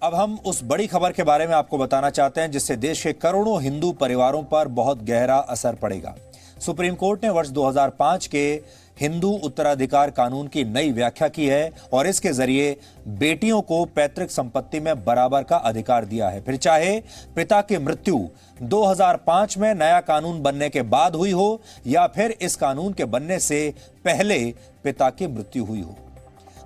अब हम उस बड़ी खबर के बारे में आपको बताना चाहते हैं जिससे देश के करोड़ों हिंदू परिवारों पर बहुत गहरा असर पड़ेगा। सुप्रीम कोर्ट ने वर्ष 2005 के हिंदू उत्तराधिकार कानून की नई व्याख्या की है और इसके जरिए बेटियों को पैतृक संपत्ति में बराबर का अधिकार दिया है, फिर चाहे पिता की मृत्यु 2005 में नया कानून बनने के बाद हुई हो या फिर इस कानून के बनने से पहले पिता की मृत्यु हुई हो।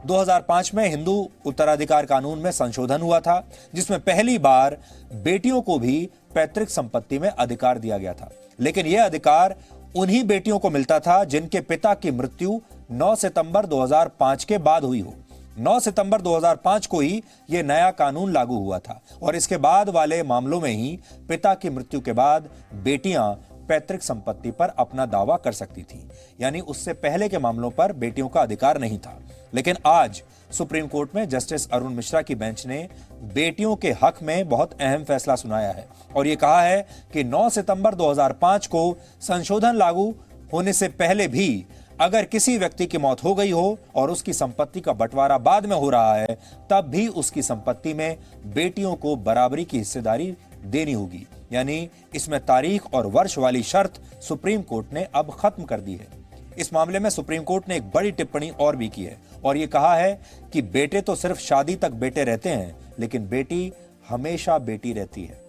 2005 में हिंदू उत्तराधिकार कानून में संशोधन हुआ था जिसमें पहली बार बेटियों को भी पैतृक संपत्ति में अधिकार दिया गया था, लेकिन यह अधिकार उन्हीं बेटियों को मिलता था जिनके पिता की मृत्यु 9 सितंबर 2005 के बाद हुई हो। 9 सितंबर 2005 को ही यह नया कानून लागू हुआ था और इसके बाद वाले मामलों में ही पिता की मृत्यु के बाद बेटियां पैतृक संपत्ति पर अपना दावा कर सकती थी, यानी उससे पहले के मामलों पर बेटियों का अधिकार नहीं था। लेकिन आज सुप्रीम कोर्ट में जस्टिस अरुण मिश्रा की बेंच ने बेटियों के हक में बहुत अहम फैसला सुनाया है और यह कहा है कि 9 सितंबर 2005 को संशोधन लागू होने से पहले भी अगर किसी व्यक्ति की मौत हो गई हो और उसकी संपत्ति का बंटवारा बाद में हो रहा है, तब भी उसकी संपत्ति में बेटियों को बराबरी की हिस्सेदारी देनी होगी। यानी इसमें तारीख और वर्ष वाली शर्त सुप्रीम कोर्ट ने अब खत्म कर दी है। इस मामले में सुप्रीम कोर्ट ने एक बड़ी टिप्पणी और भी की है और यह कहा है कि बेटे तो सिर्फ शादी तक बेटे रहते हैं, लेकिन बेटी हमेशा बेटी रहती है।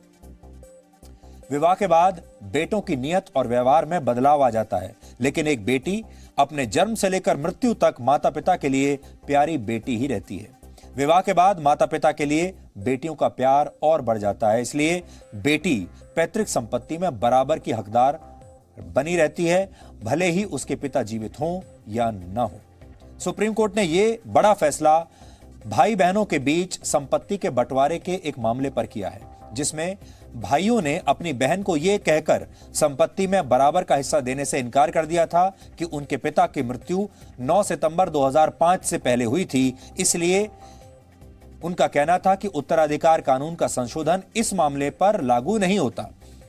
विवाह के बाद बेटों की नियत और व्यवहार में बदलाव आ जाता है, लेकिन एक बेटी अपने जन्म से लेकर मृत्यु तक माता पिता के लिए प्यारी बेटी ही रहती है। विवाह के बाद माता पिता के लिए बेटियों का प्यार और बढ़ जाता है, इसलिए बेटी पैतृक संपत्ति में बराबर की हकदार बनी रहती है, भले ही उसके पिता जीवित हों या ना हो। सुप्रीम कोर्ट ने यह बड़ा फैसला भाई बहनों के बीच संपत्ति के बंटवारे के एक मामले पर किया है, जिसमें भाइयों ने अपनी बहन को यह कहकर संपत्ति में बराबर का हिस्सा देने से इनकार कर दिया था कि उनके पिता की मृत्यु 9 सितंबर 2005 से पहले हुई थी, इसलिए उनका कहना था कि उत्तराधिकार कानून का संशोधन इस मामले पर लागू नहीं होता।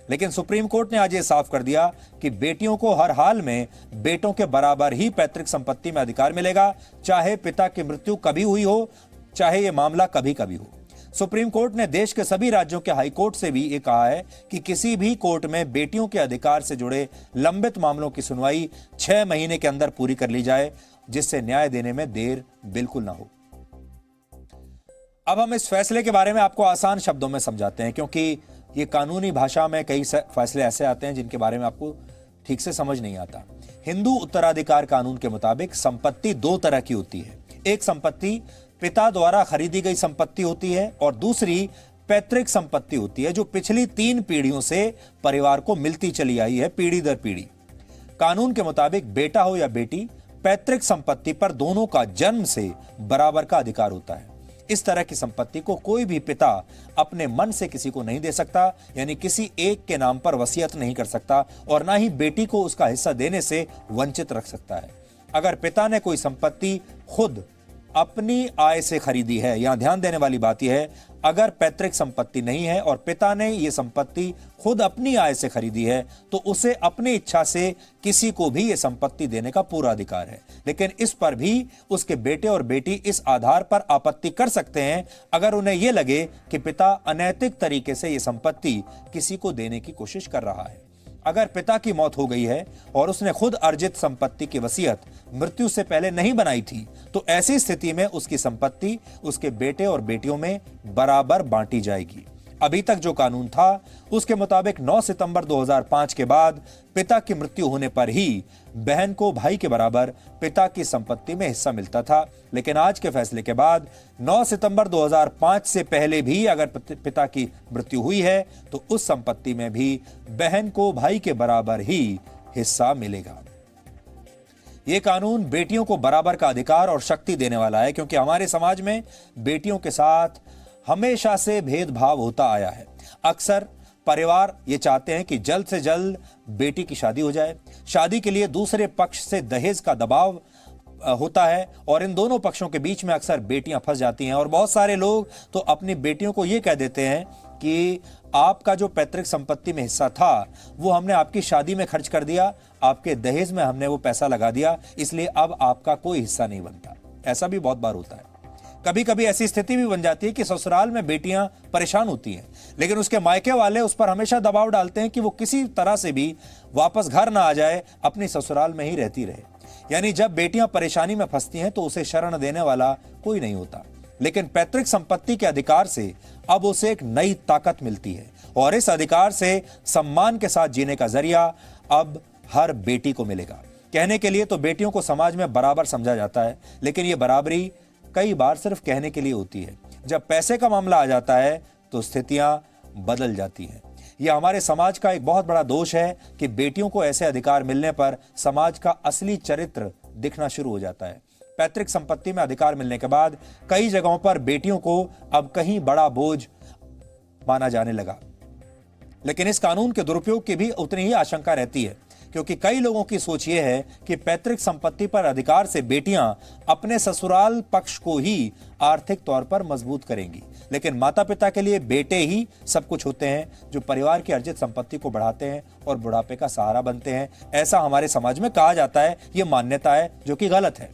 लेकिन सुप्रीम कोर्ट ने आज यह साफ कर दिया कि बेटियों को हर हाल में बेटों के बराबर ही पैतृक संपत्ति में अधिकार मिलेगा, चाहे पिता की मृत्यु कभी हुई हो, चाहे यह मामला कभी कभी हो। सुप्रीम कोर्ट ने देश के सभी राज्यों के हाई कोर्ट से भी ये कहा है कि किसी भी कोर्ट में बेटियों के अधिकार से जुड़े लंबित मामलों की सुनवाई 6 महीने के अंदर पूरी कर ली जाए, जिससे न्याय देने में देर बिल्कुल ना हो। अब हम इस फैसले के बारे में आपको आसान शब्दों में समझाते हैं, क्योंकि ये कानूनी भाषा में कई फैसले ऐसे आते हैं जिनके बारे में आपको ठीक से समझ नहीं आता। हिंदू उत्तराधिकार कानून के मुताबिक संपत्ति 2 तरह की होती है। एक संपत्ति पिता द्वारा खरीदी गई संपत्ति होती है और दूसरी पैतृक संपत्ति होती है, जो पिछली 3 पीढ़ियों से परिवार को मिलती चली आई है, पीढ़ी दर पीढ़ी। कानून के मुताबिक बेटा हो या बेटी, पैतृक संपत्ति पर दोनों का जन्म से बराबर का अधिकार होता है। इस तरह की संपत्ति को कोई भी पिता अपने मन से किसी को नहीं दे सकता, यानी किसी एक के नाम पर वसीयत नहीं कर सकता और ना ही बेटी को उसका हिस्सा देने से वंचित रख सकता है। अगर पिता ने कोई संपत्ति खुद अपनी आय से खरीदी है, यहां ध्यान देने वाली बात यह है, अगर पैतृक संपत्ति नहीं है और पिता ने यह संपत्ति खुद अपनी आय से खरीदी है, तो उसे अपनी इच्छा से किसी को भी यह संपत्ति देने का पूरा अधिकार है। लेकिन इस पर भी उसके बेटे और बेटी इस आधार पर आपत्ति कर सकते हैं अगर उन्हें यह लगे कि पिता अनैतिक तरीके से यह संपत्ति किसी को देने की कोशिश कर रहा है। अगर पिता की मौत हो गई है और उसने खुद अर्जित संपत्ति की वसीयत मृत्यु से पहले नहीं बनाई थी, तो ऐसी स्थिति में उसकी संपत्ति उसके बेटे और बेटियों में बराबर बांटी जाएगी। अभी तक जो कानून था उसके मुताबिक 9 सितंबर 2005 के बाद पिता की मृत्यु होने पर ही बहन को भाई के बराबर पिता की संपत्ति में हिस्सा मिलता था, लेकिन आज के फैसले के बाद 9 सितंबर 2005 से पहले भी अगर पिता की मृत्यु हुई है तो उस संपत्ति में भी बहन को भाई के बराबर ही हिस्सा मिलेगा। यह कानून बेटियों को बराबर का अधिकार और शक्ति देने वाला है, क्योंकि हमारे समाज में बेटियों के साथ हमेशा से भेदभाव होता आया है। अक्सर परिवार ये चाहते हैं कि जल्द से जल्द बेटी की शादी हो जाए। शादी के लिए दूसरे पक्ष से दहेज का दबाव होता है और इन दोनों पक्षों के बीच में अक्सर बेटियां फंस जाती हैं और बहुत सारे लोग तो अपनी बेटियों को ये कह देते हैं कि आपका जो पैतृक संपत्ति में हिस्सा था वो हमने आपकी शादी में खर्च कर दिया, आपके दहेज में हमने वो पैसा लगा दिया, इसलिए अब आपका कोई हिस्सा नहीं बनता। ऐसा भी बहुत बार होता है। कभी कभी ऐसी स्थिति भी बन जाती है कि ससुराल में बेटियां परेशान होती हैं, लेकिन उसके मायके वाले उस पर हमेशा दबाव डालते हैं कि वो किसी तरह से भी वापस घर ना आ जाए, अपनी ससुराल में ही रहती रहे। यानी जब बेटियां परेशानी में फंसती हैं तो उसे शरण देने वाला कोई नहीं होता, लेकिन पैतृक संपत्ति के अधिकार से अब उसे एक नई ताकत मिलती है और इस अधिकार से सम्मान के साथ जीने का जरिया अब हर बेटी को मिलेगा। कहने के लिए तो बेटियों को समाज में बराबर समझा जाता है, लेकिन यह बराबरी कई बार सिर्फ कहने के लिए होती है। जब पैसे का मामला आ जाता है तो स्थितियां बदल जाती हैं। यह हमारे समाज का एक बहुत बड़ा दोष है कि बेटियों को ऐसे अधिकार मिलने पर समाज का असली चरित्र दिखना शुरू हो जाता है। पैतृक संपत्ति में अधिकार मिलने के बाद कई जगहों पर बेटियों को अब कहीं बड़ा बोझ माना जाने लगा, लेकिन इस कानून के दुरुपयोग की भी उतनी ही आशंका रहती है, क्योंकि कई लोगों की सोच यह है कि पैतृक संपत्ति पर अधिकार से बेटियां अपने ससुराल पक्ष को ही आर्थिक तौर पर मजबूत करेंगी, लेकिन माता पिता के लिए बेटे ही सब कुछ होते हैं जो परिवार की अर्जित संपत्ति को बढ़ाते हैं और बुढ़ापे का सहारा बनते हैं। ऐसा हमारे समाज में कहा जाता है, यह मान्यता है जो कि गलत है।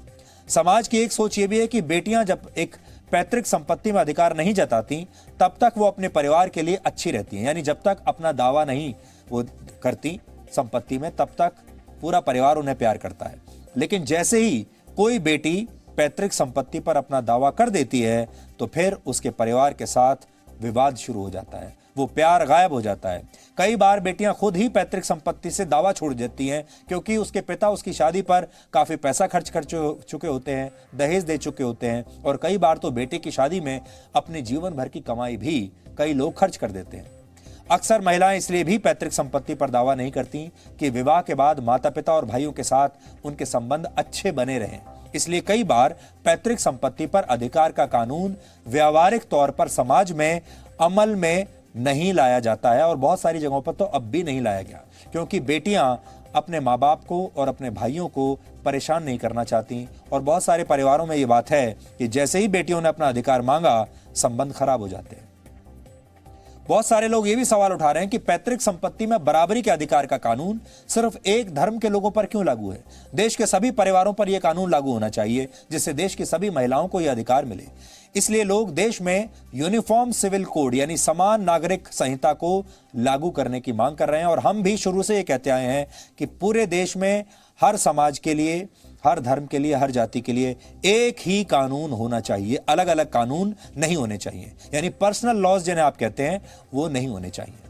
समाज की एक सोच यह भी है कि बेटियां जब एक पैतृक संपत्ति में अधिकार नहीं जताती तब तक वो अपने परिवार के लिए अच्छी रहती हैं, यानी जब तक अपना दावा नहीं वो करती संपत्ति में तब तक पूरा परिवार उन्हें प्यार करता है। लेकिन जैसे ही कोई बेटी पैतृक संपत्ति पर अपना दावा कर देती है तो फिर उसके परिवार के साथ विवाद शुरू हो जाता है, वो प्यार गायब हो जाता है। कई बार बेटियां खुद ही पैतृक संपत्ति से दावा छोड़ देती हैं, क्योंकि उसके पिता उसकी शादी पर काफी पैसा खर्च कर चुके होते हैं, दहेज दे चुके होते हैं, और कई बार तो बेटे की शादी में अपने जीवन भर की कमाई भी कई लोग खर्च कर देते हैं। अक्सर महिलाएं इसलिए भी पैतृक संपत्ति पर दावा नहीं करती कि विवाह के बाद माता पिता और भाइयों के साथ उनके संबंध अच्छे बने रहें। इसलिए कई बार पैतृक संपत्ति पर अधिकार का कानून व्यावहारिक तौर पर समाज में अमल में नहीं लाया जाता है, और बहुत सारी जगहों पर तो अब भी नहीं लाया गया, क्योंकि बेटियां अपने माँ बाप को और अपने भाइयों को परेशान नहीं करना चाहती। और बहुत सारे परिवारों में ये बात है कि जैसे ही बेटियों ने अपना अधिकार मांगा, संबंध खराब हो जाते हैं। बहुत सारे लोग ये भी सवाल उठा रहे हैं कि पैतृक संपत्ति में बराबरी के अधिकार का कानून सिर्फ एक धर्म के लोगों पर क्यों लागू है। देश के सभी परिवारों पर यह कानून लागू होना चाहिए, जिससे देश की सभी महिलाओं को यह अधिकार मिले। इसलिए लोग देश में यूनिफॉर्म सिविल कोड यानी समान नागरिक संहिता को लागू करने की मांग कर रहे हैं। और हम भी शुरू से ये कहते आए हैं कि पूरे देश में हर समाज के लिए, हर धर्म के लिए, हर जाति के लिए एक ही कानून होना चाहिए, अलग अलग कानून नहीं होने चाहिए, यानी पर्सनल लॉज जिन्हें आप कहते हैं वो नहीं होने चाहिए।